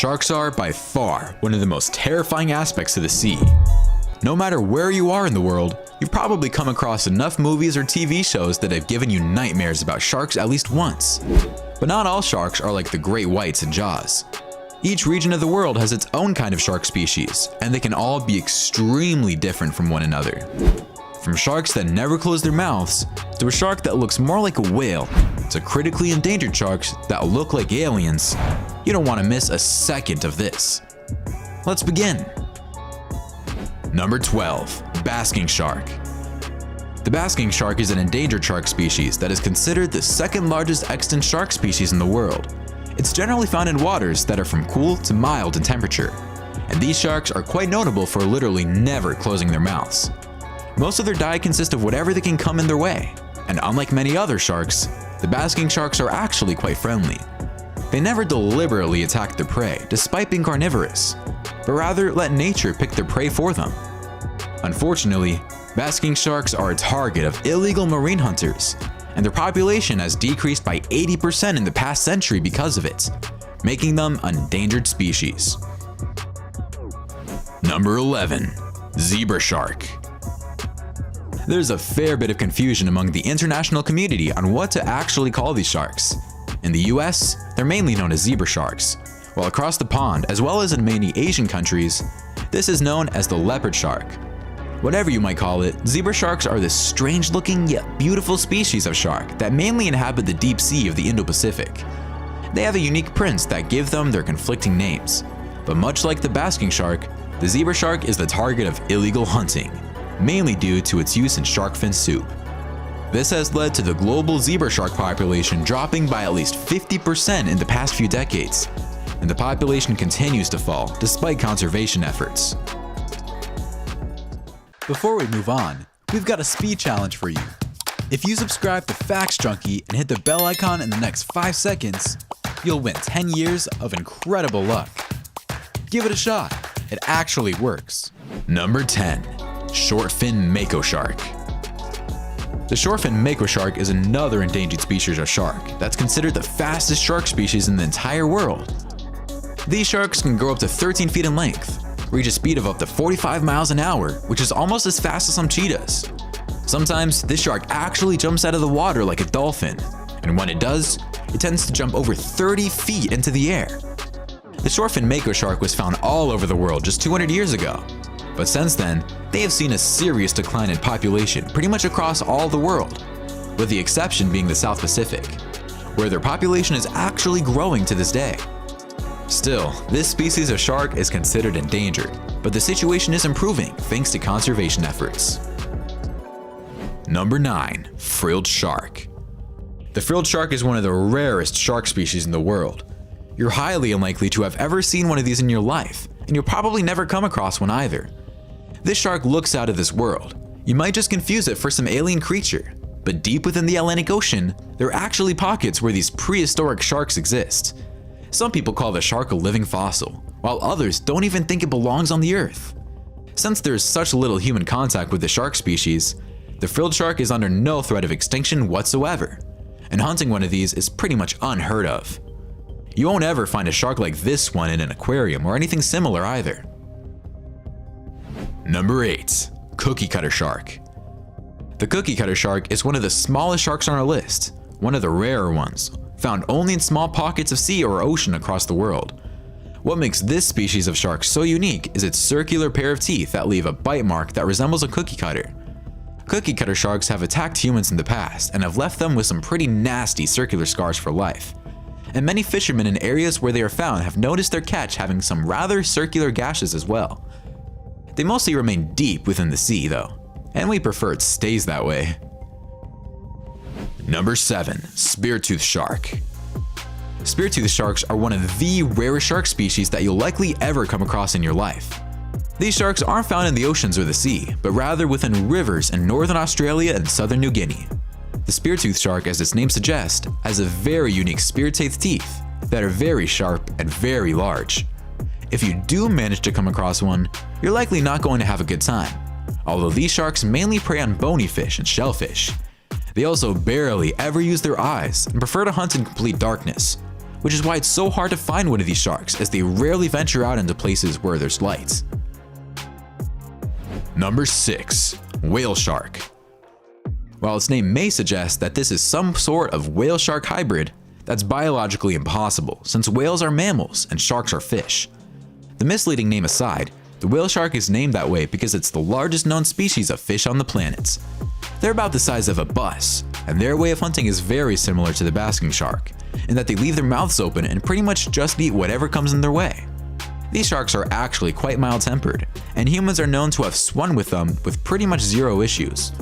Sharks are, by far, one of the most terrifying aspects of the sea. No matter where you are in the world, you've probably come across enough movies or TV shows that have given you nightmares about sharks at least once. But not all sharks are like the great whites in Jaws. Each region of the world has its own kind of shark species, and they can all be extremely different from one another. From sharks that never close their mouths, to a shark that looks more like a whale, to critically endangered sharks that look like aliens, you don't want to miss a second of this. Let's begin. Number 12. Basking shark. The basking shark is an endangered shark species that is considered the second largest extant shark species in the world. It's generally found in waters that are from cool to mild in temperature, and these sharks are quite notable for literally never closing their mouths. Most of their diet consists of whatever they can come in their way, and unlike many other sharks, the basking sharks are actually quite friendly. They never deliberately attack their prey despite being carnivorous, but rather let nature pick their prey for them. Unfortunately, basking sharks are a target of illegal marine hunters, and their population has decreased by 80% in the past century because of it, making them an endangered species. Number 11. Zebra shark. There's a fair bit of confusion among the international community on what to actually call these sharks. In the US, they're mainly known as zebra sharks, while across the pond, as well as in many Asian countries, this is known as the leopard shark. Whatever you might call it, zebra sharks are this strange-looking yet beautiful species of shark that mainly inhabit the deep sea of the Indo-Pacific. They have a unique prints that give them their conflicting names, but much like the basking shark, the zebra shark is the target of illegal hunting, mainly due to its use in shark fin soup. This has led to the global zebra shark population dropping by at least 50% in the past few decades, and the population continues to fall despite conservation efforts. Before we move on, we've got a speed challenge for you. If you subscribe to Facts Junkie and hit the bell icon in the next 5 seconds, you'll win 10 years of incredible luck. Give it a shot, it actually works. Number 10. Shortfin mako shark. The shortfin mako shark is another endangered species of shark that's considered the fastest shark species in the entire world. These sharks can grow up to 13 feet in length, reach a speed of up to 45 miles an hour, which is almost as fast as some cheetahs. Sometimes this shark actually jumps out of the water like a dolphin, and when it does, it tends to jump over 30 feet into the air. The shortfin mako shark was found all over the world just 200 years ago, but since then, they have seen a serious decline in population pretty much across all the world, with the exception being the South Pacific, where their population is actually growing to this day. Still, this species of shark is considered endangered, but the situation is improving thanks to conservation efforts. Number 9. Frilled shark. The frilled shark is one of the rarest shark species in the world. You're highly unlikely to have ever seen one of these in your life, and you'll probably never come across one either. This shark looks out of this world. You might just confuse it for some alien creature, but deep within the Atlantic Ocean, there are actually pockets where these prehistoric sharks exist. Some people call the shark a living fossil, while others don't even think it belongs on the earth. Since there is such little human contact with the shark species, the frilled shark is under no threat of extinction whatsoever, and hunting one of these is pretty much unheard of. You won't ever find a shark like this one in an aquarium or anything similar either. Number 8. Cookie cutter shark. The cookie cutter shark is one of the smallest sharks on our list, one of the rarer ones, found only in small pockets of sea or ocean across the world. What makes this species of shark so unique is its circular pair of teeth that leave a bite mark that resembles a cookie cutter. Cookie cutter sharks have attacked humans in the past and have left them with some pretty nasty circular scars for life. And many fishermen in areas where they are found have noticed their catch having some rather circular gashes as well. They mostly remain deep within the sea though, and we prefer it stays that way. Number 7. Speartooth shark. Speartooth sharks are one of the rarest shark species that you'll likely ever come across in your life. These sharks aren't found in the oceans or the sea, but rather within rivers in northern Australia and southern New Guinea. The speartooth shark, as its name suggests, has a very unique spear-toothed teeth that are very sharp and very large. If you do manage to come across one, you're likely not going to have a good time, although these sharks mainly prey on bony fish and shellfish. They also barely ever use their eyes and prefer to hunt in complete darkness, which is why it's so hard to find one of these sharks, as they rarely venture out into places where there's light. Number 6. Whale shark. While its name may suggest that this is some sort of whale-shark hybrid, that's biologically impossible, since whales are mammals and sharks are fish. The misleading name aside, the whale shark is named that way because it's the largest known species of fish on the planet. They're about the size of a bus, and their way of hunting is very similar to the basking shark, in that they leave their mouths open and pretty much just eat whatever comes in their way. These sharks are actually quite mild-tempered, and humans are known to have swum with them with pretty much zero issues.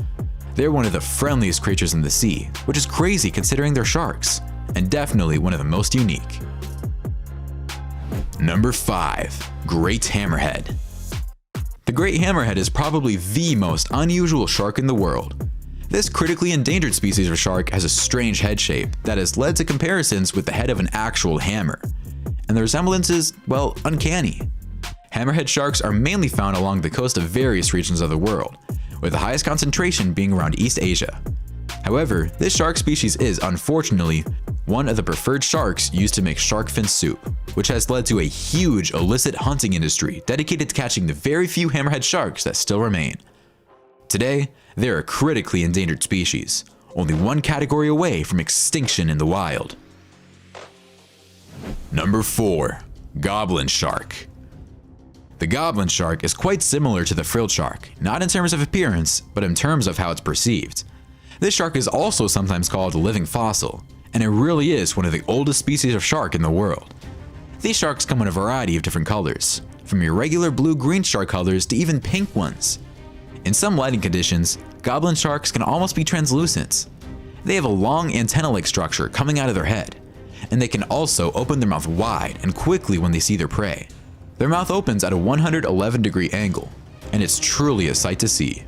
They're one of the friendliest creatures in the sea, which is crazy considering they're sharks, and definitely one of the most unique. Number 5. Great Hammerhead. The great hammerhead is probably the most unusual shark in the world. This critically endangered species of shark has a strange head shape that has led to comparisons with the head of an actual hammer, and the resemblance is, well, uncanny. Hammerhead sharks are mainly found along the coast of various regions of the world, with the highest concentration being around East Asia. However, this shark species is, unfortunately, one of the preferred sharks used to make shark fin soup, which has led to a huge illicit hunting industry dedicated to catching the very few hammerhead sharks that still remain. Today, they're a critically endangered species, only one category away from extinction in the wild. Number 4. Goblin shark. The goblin shark is quite similar to the frilled shark, not in terms of appearance, but in terms of how it's perceived. This shark is also sometimes called a living fossil, and it really is one of the oldest species of shark in the world. These sharks come in a variety of different colors, from your regular blue-green shark colors to even pink ones. In some lighting conditions, goblin sharks can almost be translucent. They have a long antenna-like structure coming out of their head, and they can also open their mouth wide and quickly when they see their prey. Their mouth opens at a 111-degree angle, and it's truly a sight to see.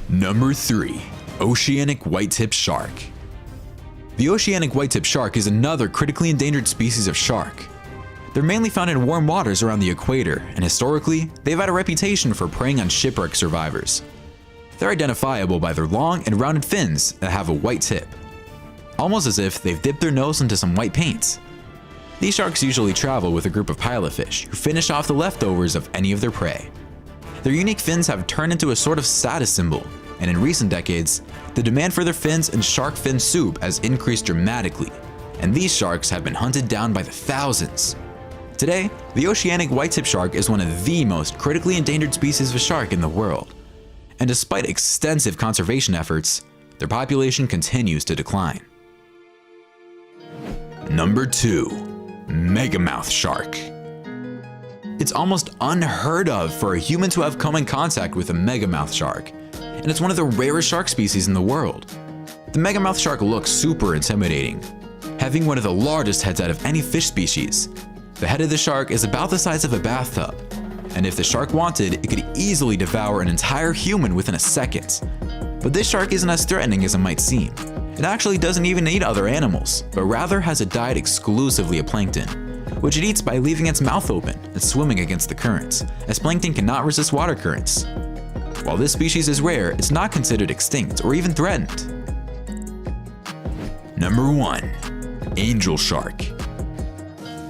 Number 3. Oceanic white-tip shark. The oceanic white-tip shark is another critically endangered species of shark. They're mainly found in warm waters around the equator, and historically, they've had a reputation for preying on shipwreck survivors. They're identifiable by their long and rounded fins that have a white tip, almost as if they've dipped their nose into some white paint. These sharks usually travel with a group of pilotfish who finish off the leftovers of any of their prey. Their unique fins have turned into a sort of status symbol, and in recent decades, the demand for their fins and shark fin soup has increased dramatically, and these sharks have been hunted down by the thousands. Today, the oceanic white-tip shark is one of the most critically endangered species of shark in the world, and despite extensive conservation efforts, their population continues to decline. Number 2. Megamouth shark. It's almost unheard of for a human to have come in contact with a megamouth shark, and it's one of the rarest shark species in the world. The megamouth shark looks super intimidating, having one of the largest heads out of any fish species. The head of the shark is about the size of a bathtub, and if the shark wanted, it could easily devour an entire human within a second. But this shark isn't as threatening as it might seem. It actually doesn't even eat other animals, but rather has a diet exclusively of plankton, which it eats by leaving its mouth open and swimming against the currents, as plankton cannot resist water currents. While this species is rare, it's not considered extinct or even threatened. Number 1. Angel shark.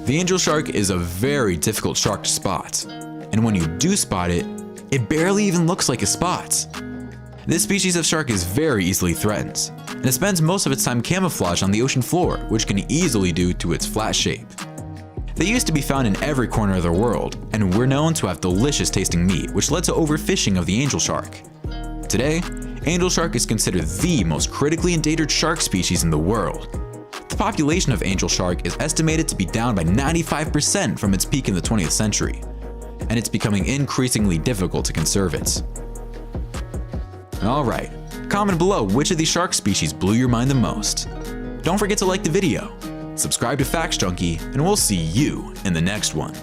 The angel shark is a very difficult shark to spot, and when you do spot it, it barely even looks like a spot. This species of shark is very easily threatened, and it spends most of its time camouflaged on the ocean floor, which can easily due to its flat shape. They used to be found in every corner of the world, and were known to have delicious tasting meat, which led to overfishing of the angel shark. Today, angel shark is considered the most critically endangered shark species in the world. The population of angel shark is estimated to be down by 95% from its peak in the 20th century, and it's becoming increasingly difficult to conserve it. Alright, comment below which of these shark species blew your mind the most. Don't forget to like the video, subscribe to Facts Junkie, and we'll see you in the next one.